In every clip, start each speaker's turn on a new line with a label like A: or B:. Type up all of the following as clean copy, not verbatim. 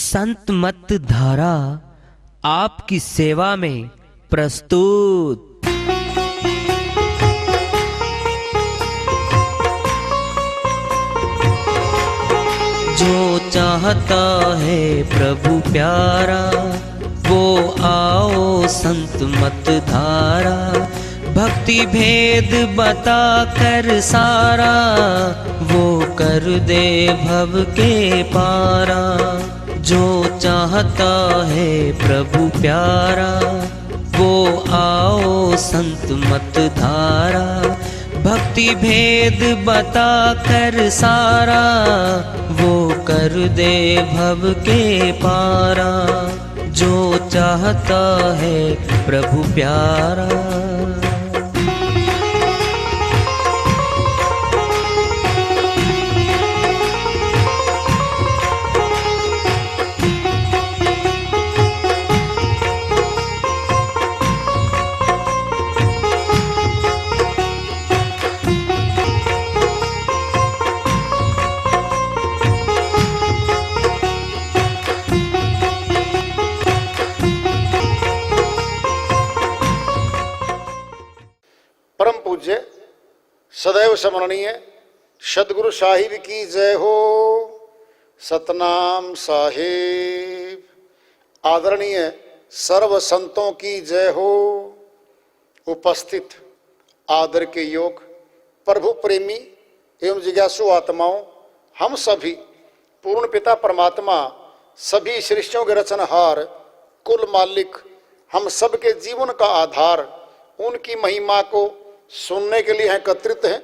A: संत मत धारा आपकी सेवा में प्रस्तुत। जो चाहता है प्रभु प्यारा वो आओ संत मत धारा। भक्ति भेद बता कर सारा वो कर दे भव के पारा। जो चाहता है प्रभु प्यारा वो आओ संत मत धारा। भक्ति भेद बता कर सारा वो कर दे भव के पारा। जो चाहता है प्रभु प्यारा।
B: परम पूज्य सदैव स्मरणीय सदगुरु साहिब की जय हो। सतनाम साहिब। आदरणीय सर्व संतों की जय हो। उपस्थित आदर के योग प्रभु प्रेमी एवं जिज्ञासु आत्माओं, हम सभी पूर्ण पिता परमात्मा सभी सृष्टियों के रचनहार कुल मालिक हम सबके जीवन का आधार उनकी महिमा को सुनने के लिए एकत्रित हैं।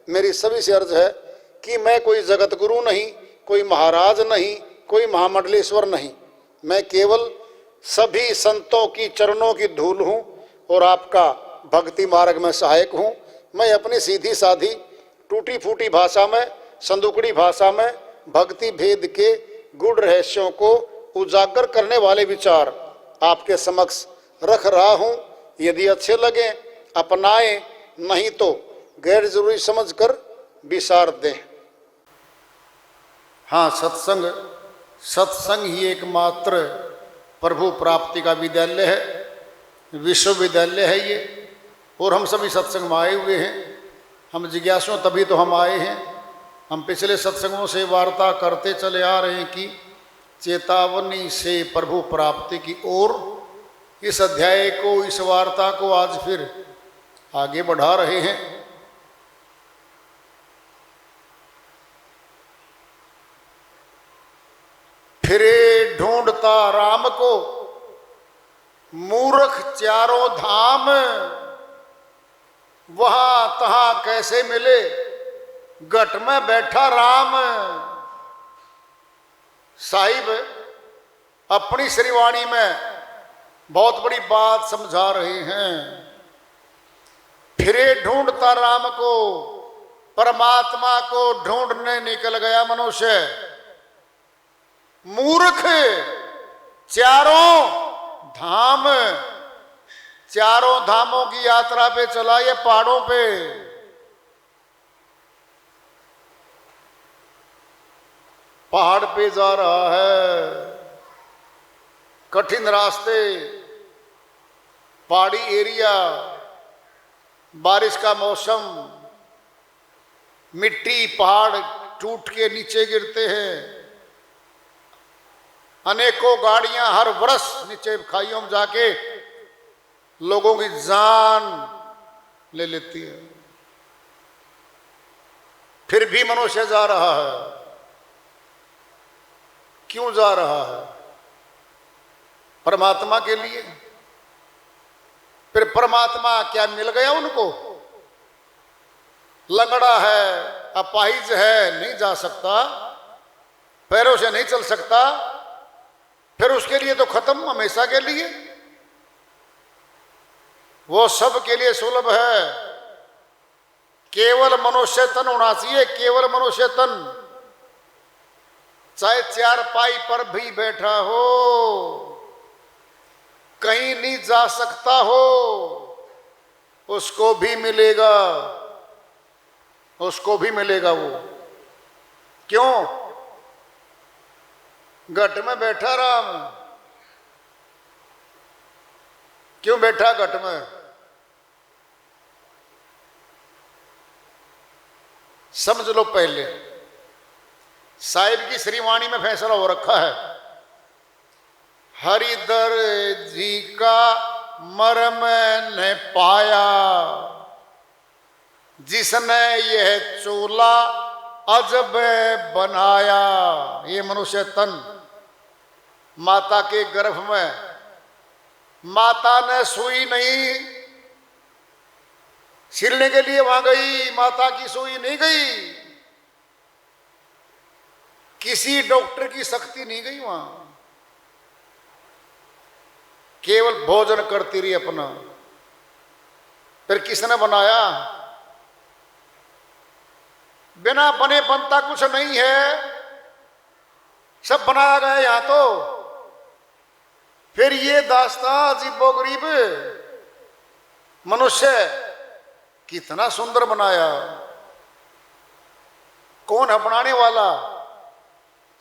B: मेरी सभी से अर्ज है कि मैं कोई जगत गुरु नहीं, कोई महाराज नहीं, कोई महामंडलेश्वर नहीं। मैं केवल सभी संतों की चरणों की धूल हूँ और आपका भक्ति मार्ग में सहायक हूँ। मैं अपनी सीधी साधी टूटी फूटी भाषा में, संदुकड़ी भाषा में भक्ति भेद के गूढ़ रहस्यों को उजागर करने वाले विचार आपके समक्ष रख रहा हूँ। यदि अच्छे लगे अपनाएं, नहीं तो गैर जरूरी समझकर विसार दें। हाँ, सत्संग ही एकमात्र प्रभु प्राप्ति का विद्यालय है, विश्वविद्यालय है ये। और हम सभी सत्संग में आए हुए हैं। हम जिज्ञासु तभी तो हम आए हैं। हम पिछले सत्संगों से वार्ता करते चले आ रहे हैं कि चेतावनी से प्रभु प्राप्ति की ओर। इस अध्याय को, इस वार्ता को आज फिर आगे बढ़ा रहे हैं। फिरे ढूंढता राम को मूर्ख चारों धाम। वहां तहां कैसे मिले घट में बैठा राम। साहिब अपनी श्रीवाणी में बहुत बड़ी बात समझा रहे हैं। फिरे ढूंढता राम को, परमात्मा को ढूंढने निकल गया मनुष्य। मूर्ख चारों धाम, चारों धामों की यात्रा पे चला, ये पहाड़ों पे। पहाड़ पे जा रहा है, कठिन रास्ते, पहाड़ी एरिया, बारिश का मौसम, मिट्टी पहाड़ टूट के नीचे गिरते हैं। अनेकों गाड़ियां हर वर्ष नीचे खाइयों में जाके लोगों की जान ले लेती है। फिर भी मनुष्य जा रहा है। क्यों जा रहा है? परमात्मा के लिए। फिर परमात्मा क्या मिल गया उनको? लंगड़ा है, अपाहिज है, नहीं जा सकता, पैरों से नहीं चल सकता। फिर उसके लिए तो खत्म हमेशा के लिए। वो सब के लिए सुलभ है। केवल मनुष्य तन होना चाहिए, केवल मनुष्य तन। चाहे चार पाई पर भी बैठा हो, कहीं नहीं जा सकता हो, उसको भी मिलेगा, उसको भी मिलेगा वो। क्यों? घट में बैठा राम। क्यों बैठा घट में? समझ लो। पहले साहिब की श्रीवाणी में फैसला हो रखा है, हरिधर जी का मर्म ने पाया, जिसने यह चूल्हा अजब बनाया। ये मनुष्य तन माता के गर्भ में, माता ने सुई नहीं सिलने के लिए वहां गई, माता की सुई नहीं गई, किसी डॉक्टर की शक्ति नहीं गई वहां, केवल भोजन करती रही अपना। फिर किसने बनाया? बिना बने बनता कुछ नहीं है, सब बनाया गया यहां तो। फिर ये दास्तां अजीबोगरीब, मनुष्य कितना सुंदर बनाया। कौन है बनाने वाला?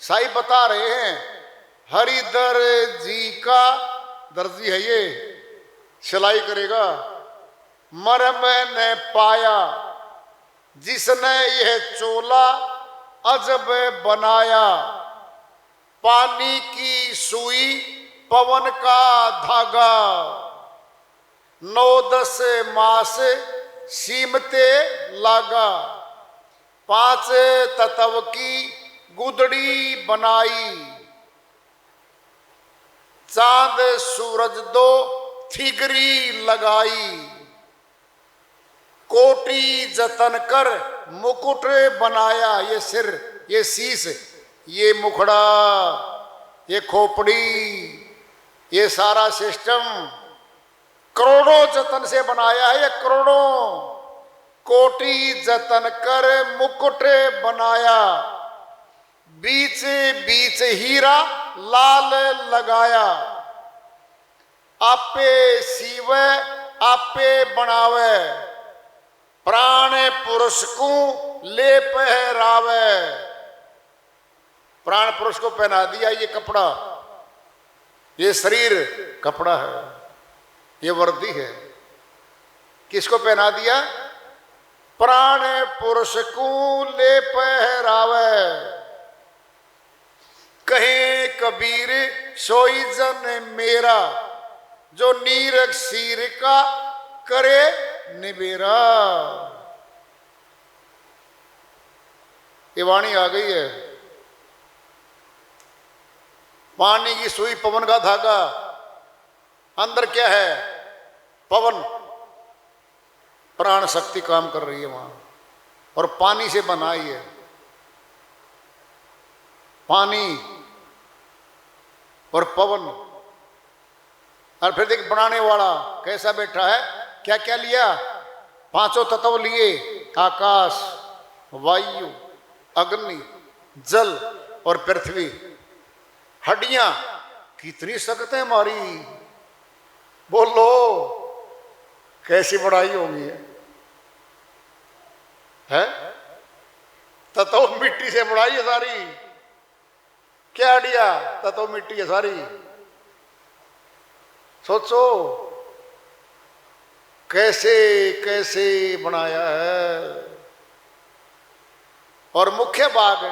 B: साईं बता रहे हैं, हरिधर जी का दर्जी है ये, सिलाई करेगा। मर्म ने पाया, जिसने यह चोला अजब बनाया। पानी की सुई पवन का धागा, 9-10 मास सीमते लागा। 5 तत्व की गुदड़ी बनाई, चांद सूरज 2 फिगरी लगाई। कोटि जतन कर मुकुट बनाया। ये सिर, ये शीश, ये मुखड़ा, ये खोपड़ी, ये सारा सिस्टम करोड़ों जतन से बनाया है। ये करोड़ों, कोटि जतन कर मुकुट बनाया। बीच बीच हीरा लाल लगाया। आपे सीवे आपे बनावे, प्राण पुरुष को ले पहरावे। प्राण पुरुष को पहना दिया ये कपड़ा, ये शरीर कपड़ा है, ये वर्दी है। किसको पहना दिया? प्राण पुरुष को ले पहरावे। कहे कबीर सोई जन मेरा, जो नीरख शीर का करे निबेरा। ये वाणी आ गई है। पानी की सुई पवन का धागा, अंदर क्या है? पवन, प्राण शक्ति काम कर रही है वहां, और पानी से बनाई है। पानी और पवन। और फिर देख बनाने वाला कैसा बैठा है, क्या क्या लिया? 5 तत्व लिए, आकाश, वायु, अग्नि, जल और पृथ्वी। हड्डियां कितनी सख्त है हमारी, बोलो कैसी बढ़ाई होगी है? तत्व मिट्टी से बढ़ाई है सारी। क्या हड्डियां? तत्व मिट्टी है सारी। सोचो कैसे कैसे बनाया है। और मुख्य भाग,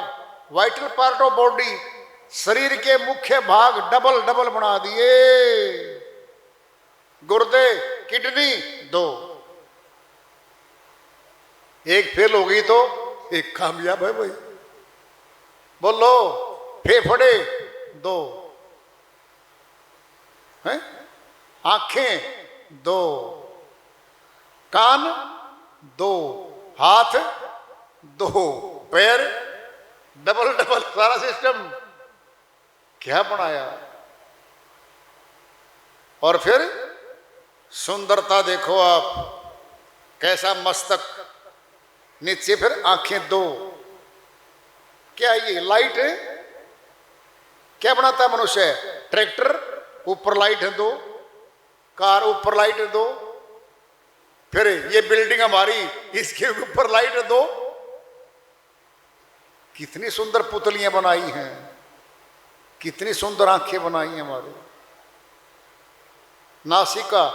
B: वाइटल पार्ट ऑफ बॉडी, शरीर के मुख्य भाग डबल डबल बना दिए। गुर्दे, किडनी 2, एक फेल हो गई तो एक कामयाब है भाई। बोलो, फेफड़े 2 हैं, आंखें 2, कान 2, हाथ 2, पैर डबल डबल, सारा सिस्टम क्या बनाया। और फिर सुंदरता देखो आप, कैसा मस्तक, नीचे फिर आंखें 2। क्या ये लाइट है? क्या बनाता है मनुष्य? ट्रैक्टर ऊपर लाइट है 2, कार ऊपर लाइट है 2, फिर ये बिल्डिंग हमारी, इसके ऊपर लाइट है 2। कितनी सुंदर पुतलियां बनाई हैं। कितनी सुंदर आंखें बनाई हैं हमारे। नासिका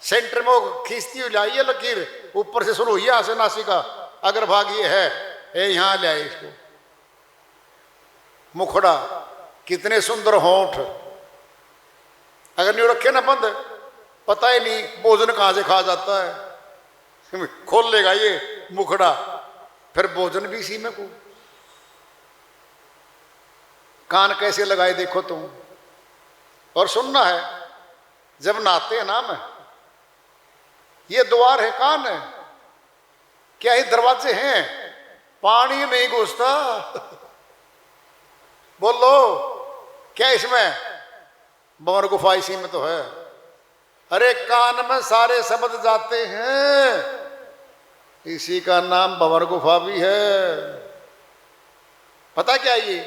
B: सेंटर में वो खींचती हुई लाई है लकीर, ऊपर से शुरू हुई है, यहां से नासिका अगर भागी है, यहां ले आए इसको। मुखड़ा, कितने सुंदर होंठ, अगर नहीं रखे ना बंद, पता ही नहीं भोजन कहां से खा जाता है। खोल लेगा ये मुखड़ा, फिर भोजन भी इसी में को। कान कैसे लगाए देखो तुम। और सुनना है, जब नहाते हैं ना मैं, ये द्वार है, कान है, क्या ही दरवाजे हैं, पानी नहीं घुसता। बोलो क्या इसमें, भंवर गुफा इसी में तो है। अरे कान में सारे शब्द जाते हैं, इसी का नाम भंवर गुफा भी है। पता क्या ये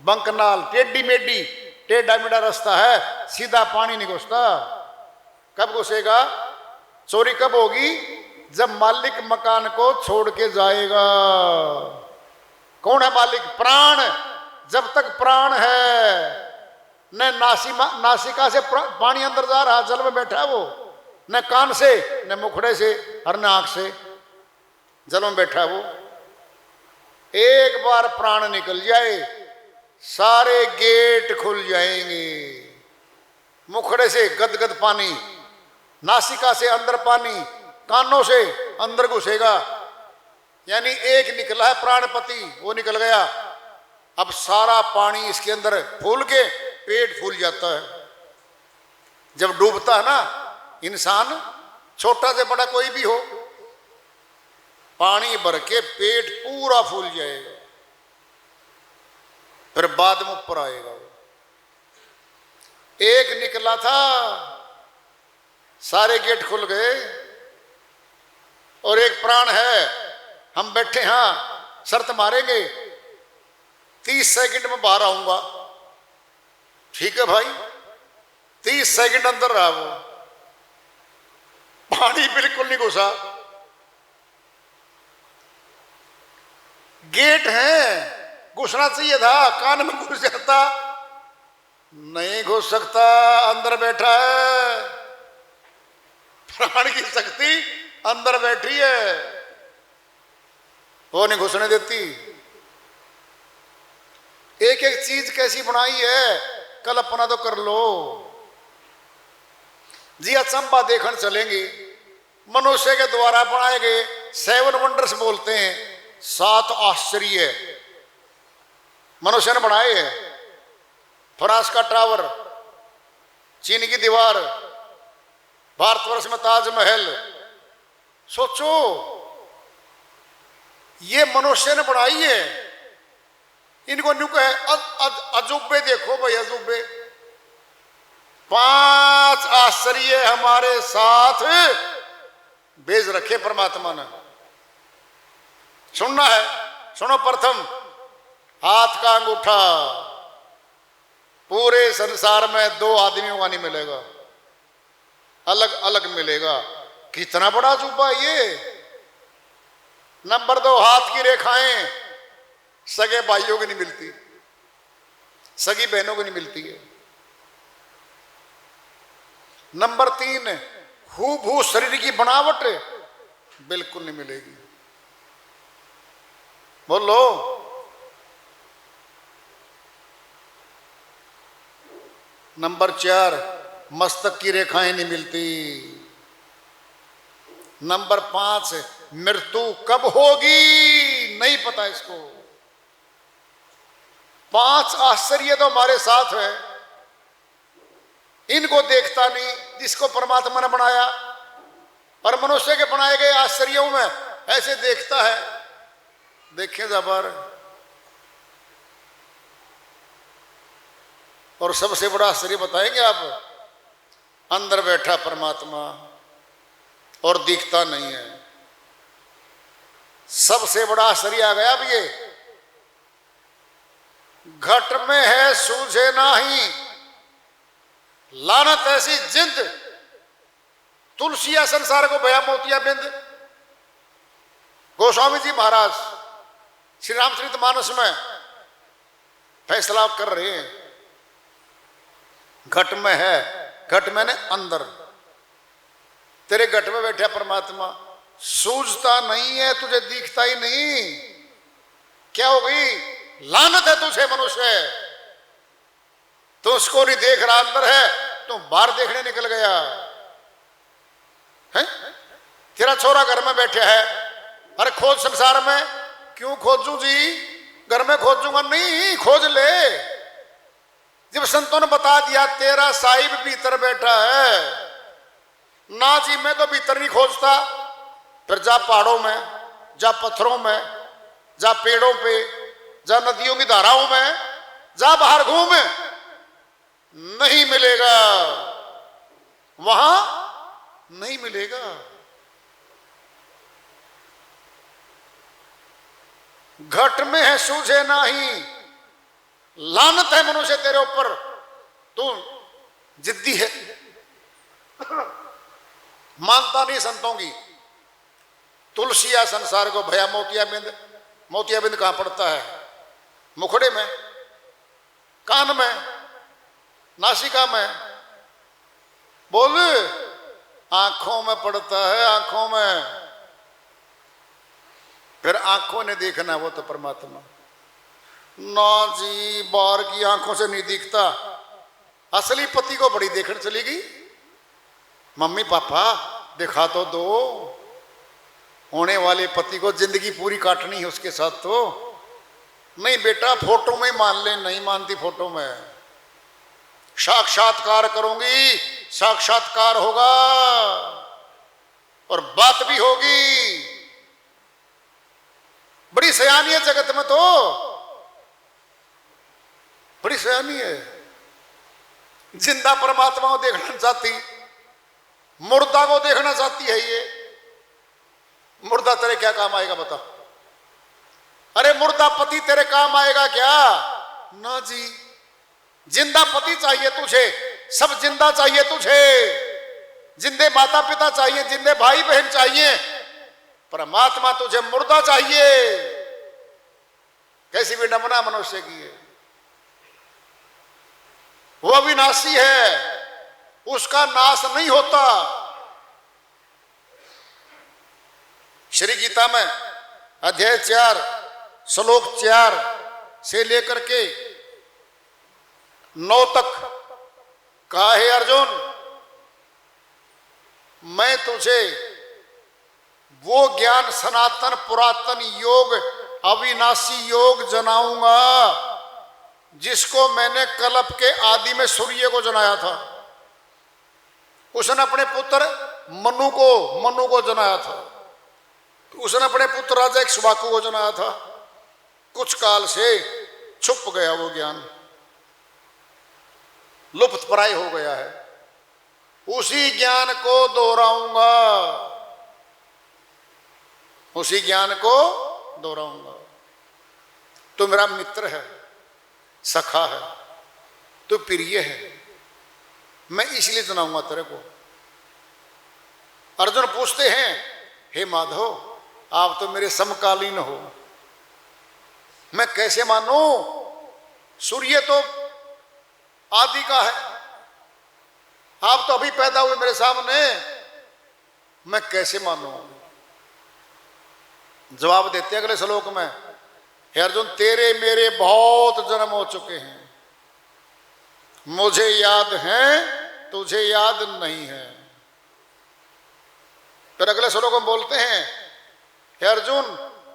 B: बंकनाल, टेढ़ी मेढ़ी, टेढ़ा मेढ़ा रास्ता है, सीधा पानी नहीं घुसता। कब घुसेगा, चोरी कब होगी, जब मालिक मकान को छोड़ के जाएगा। कौन है मालिक, प्राण। जब तक प्राण है, न नासिका से पानी अंदर जा रहा, जल में बैठा है वो, न कान से, न मुखड़े से, और न आंख से, जल में बैठा है वो। एक बार प्राण निकल जाए, सारे गेट खुल जाएंगे। मुखड़े से गदगद पानी, नासिका से अंदर पानी, कानों से अंदर घुसेगा। यानी एक निकला है प्राणपति, वो निकल गया। अब सारा पानी इसके अंदर फूल के पेट फूल जाता है। जब डूबता है ना इंसान, छोटा से बड़ा कोई भी हो, पानी भर के पेट पूरा फूल जाएगा, फिर बाद में ऊपर आएगा। एक निकला था, सारे गेट खुल गए, और एक प्राण है, हम बैठे हैं, शर्त मारेंगे 30 सेकंड में बाहर आऊंगा। ठीक है भाई, 30 सेकंड अंदर रहा वो, पानी बिल्कुल नहीं घुसा। गेट है, घुसना चाहिए था, कान में घुस जाता, नहीं घुस सकता, अंदर बैठा है। प्राण की शक्ति अंदर बैठी है, वो नहीं घुसने देती। एक एक चीज कैसी बनाई है, कल्पना तो कर लो जी। अचंबा देखने चलेंगे, मनुष्य के द्वारा बनाए गए 7 वंडर्स बोलते हैं, 7 आश्चर्य मनुष्य ने बनाए हैं। फ्रांस का टावर, चीन की दीवार, भारतवर्ष में ताजमहल। सोचो ये मनुष्य ने बनाई है, इनको न्यू कहे अजूबे। देखो भाई अजूबे, 5 आश्चर्य हमारे साथ भेज रखे परमात्मा ने। सुनना है, सुनो। प्रथम, हाथ का अंगूठा। पूरे संसार में 2 आदमियों का नहीं मिलेगा, अलग अलग मिलेगा। कितना बड़ा अजूबा ये। नंबर 2, हाथ की रेखाएं, सगे भाइयों की नहीं मिलती, सगी बहनों को नहीं मिलती है। नंबर 3, हूबहू शरीर की बनावट बिल्कुल नहीं मिलेगी। बोलो। नंबर 4, मस्तक की रेखाएं नहीं मिलती। नंबर 5, मृत्यु कब होगी नहीं पता इसको। 5 आश्चर्य तो हमारे साथ है, इनको देखता नहीं जिसको परमात्मा ने बनाया, और मनुष्य के बनाए गए आश्चर्यों में ऐसे देखता है। देखें जबर। और सबसे बड़ा आश्चर्य बताएंगे आप, अंदर बैठा परमात्मा और दिखता नहीं है। सबसे बड़ा आश्चर्य आ गया अब ये, घट में है सूझे नाही, लानत ऐसी जिंद, तुलसिया संसार को भया मोतिया बिंद। गोस्वामी जी महाराज श्री रामचरितमानस में फैसला कर रहे हैं, घट में है, घट मैंने अंदर, तेरे घट में बैठा परमात्मा, सूझता नहीं है, तुझे दिखता ही नहीं। क्या हो गई? लानत है तुझे मनुष्य, तो उसको नहीं देख रहा अंदर है, तो बाहर देखने निकल गया है। तेरा छोरा घर में बैठा है, अरे खोज संसार में। क्यों खोजूं जी? घर में खोजूंगा नहीं, खोज ले। जब संतों ने बता दिया तेरा साहिब भीतर बैठा है, ना जी मैं तो भीतर नहीं खोजता, फिर जा पहाड़ों में, जा पत्थरों में, जा पेड़ों पे, जा नदियों की धाराओं में, जा बाहर घूम, नहीं मिलेगा, वहां नहीं मिलेगा। घट में है सूझे नाही, लानत है मनुष्य तेरे ऊपर, तू जिद्दी है, मानता नहीं संतों की। तुलसिया संसार को भया मोतियाबिंद, मोतियाबिंद कहां पड़ता है? मुखड़े में, कान में, नासिका में, बोल, आंखों में पड़ता है, आंखों में। फिर आंखों ने देखना वो तो परमात्मा, ना जी बाहर की आंखों से नहीं दिखता। असली पति को बड़ी देखने चली गई, मम्मी पापा दिखा तो दो, होने वाले पति को जिंदगी पूरी काटनी है उसके साथ। तो नहीं बेटा फोटो में मान ले, नहीं मानती फोटो में, साक्षात्कार करूंगी, साक्षात्कार होगा और बात भी होगी। बड़ी सयानी है जगत में, तो बड़ी सयानी है। जिंदा परमात्मा को देखना चाहती, मुर्दा को देखना चाहती है। ये मुर्दा तेरे क्या काम आएगा बता? अरे मुर्दा पति तेरे काम आएगा क्या? ना जी, जिंदा पति चाहिए तुझे, सब जिंदा चाहिए तुझे, जिंदे माता पिता चाहिए, जिंदे भाई बहन चाहिए। परमात्मा तुझे मुर्दा चाहिए। कैसी भी नमना मनुष्य की है, वो अविनाशी है, उसका नाश नहीं होता। श्री गीता में अध्याय 4 श्लोक 4 से लेकर के 9 तक कहा है, अर्जुन मैं तुझे वो ज्ञान सनातन पुरातन योग अविनाशी योग जनाऊंगा जिसको मैंने कल्प के आदि में सूर्य को जनाया था। उसने अपने पुत्र मनु को जनाया था। उसने अपने पुत्र राजा इक्ष्वाकु को जनाया था। कुछ काल से छुप गया वो ज्ञान, लुप्त प्राय हो गया है। उसी ज्ञान को दोहराऊंगा, उसी ज्ञान को दोहराऊंगा। तू मेरा मित्र है, सखा है, तू प्रिय है, मैं इसलिए जनाऊंगा तेरे को। अर्जुन पूछते हैं, हे माधव आप तो मेरे समकालीन हो, मैं कैसे मानूं? सूर्य तो आदि का है, आप तो अभी पैदा हुए मेरे सामने, मैं कैसे मानूं? जवाब देते हैं अगले श्लोक में, हे अर्जुन तेरे मेरे बहुत जन्म हो चुके हैं, मुझे याद है तुझे याद नहीं है। फिर अगले श्लोक में बोलते हैं, हे अर्जुन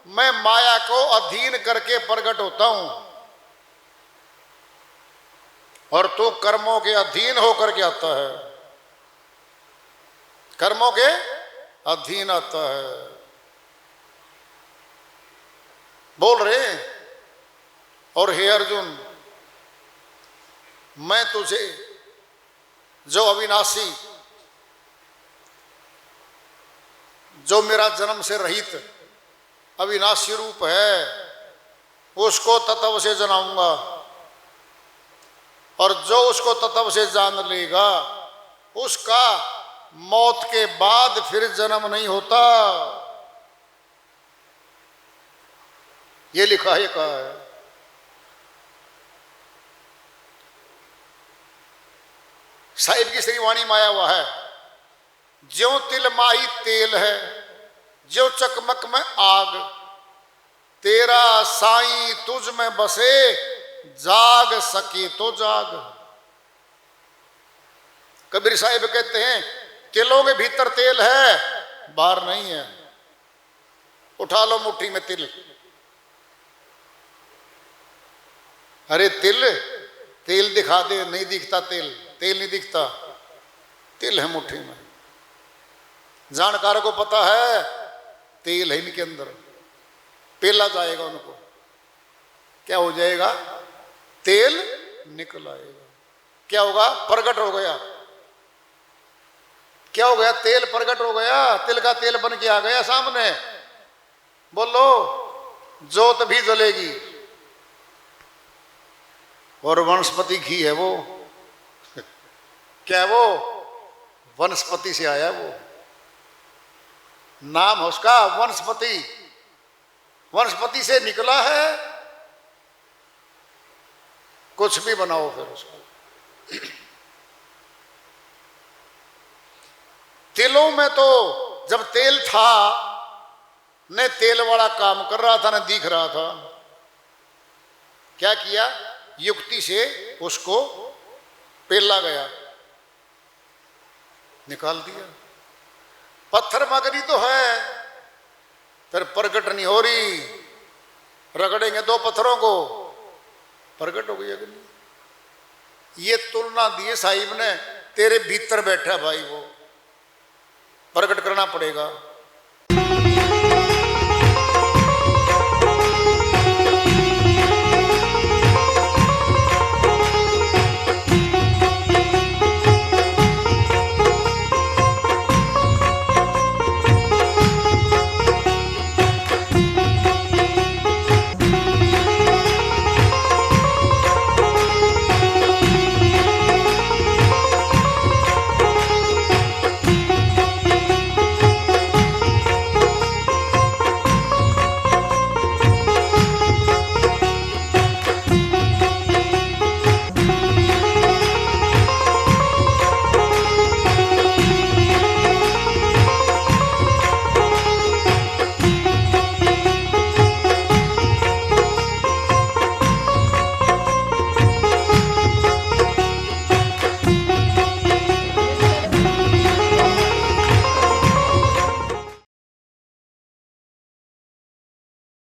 B: मैं माया को अधीन करके प्रकट होता हूं और तू कर्मों के अधीन होकर के आता है, कर्मों के अधीन आता है। बोल रहे और हे अर्जुन मैं तुझे जो अविनाशी, जो मेरा जन्म से रहित अविनाशी रूप है, उसको तत्व से जनाऊंगा और जो उसको तत्व से जान लेगा उसका मौत के बाद फिर जन्म नहीं होता। ये लिखा है, कहा है। साहिब की श्रीवाणी माया हुआ है, ज्यों तिल माही तेल है, ज्यों चकमक में आग, तेरा साईं तुझ में बसे, जाग सके तो जाग। कबीर साहिब कहते हैं तिलों के भीतर तेल है, बाहर नहीं है। उठा लो मुट्ठी में तिल। अरे तिल, तेल दिखा दे, नहीं दिखता तेल, तेल नहीं दिखता, तिल है मुट्ठी में। जानकार को पता है तेल है इनके अंदर, पेला जाएगा उनको, क्या हो जाएगा? तेल निकल आएगा। क्या होगा? प्रकट हो गया। क्या हो गया? तेल प्रकट हो गया, तिल का तेल बन के आ गया सामने। बोलो, जोत भी जलेगी। और वनस्पति घी है वो। क्या है वो? वनस्पति से आया वो, नाम है उसका वनस्पति, वनस्पति से निकला है। कुछ भी बनाओ फिर उसको। तिलों में तो जब तेल था न तेल वाला काम कर रहा था न दिख रहा था। क्या किया? युक्ति से उसको पेला गया, निकाल दिया। पत्थर मगरी तो है, फिर प्रकट नहीं हो रही। रगड़ेंगे दो पत्थरों को, प्रकट हो गई अग्नि। ये तुलना दिए साहिब ने, तेरे भीतर बैठा भाई, वो प्रकट करना पड़ेगा।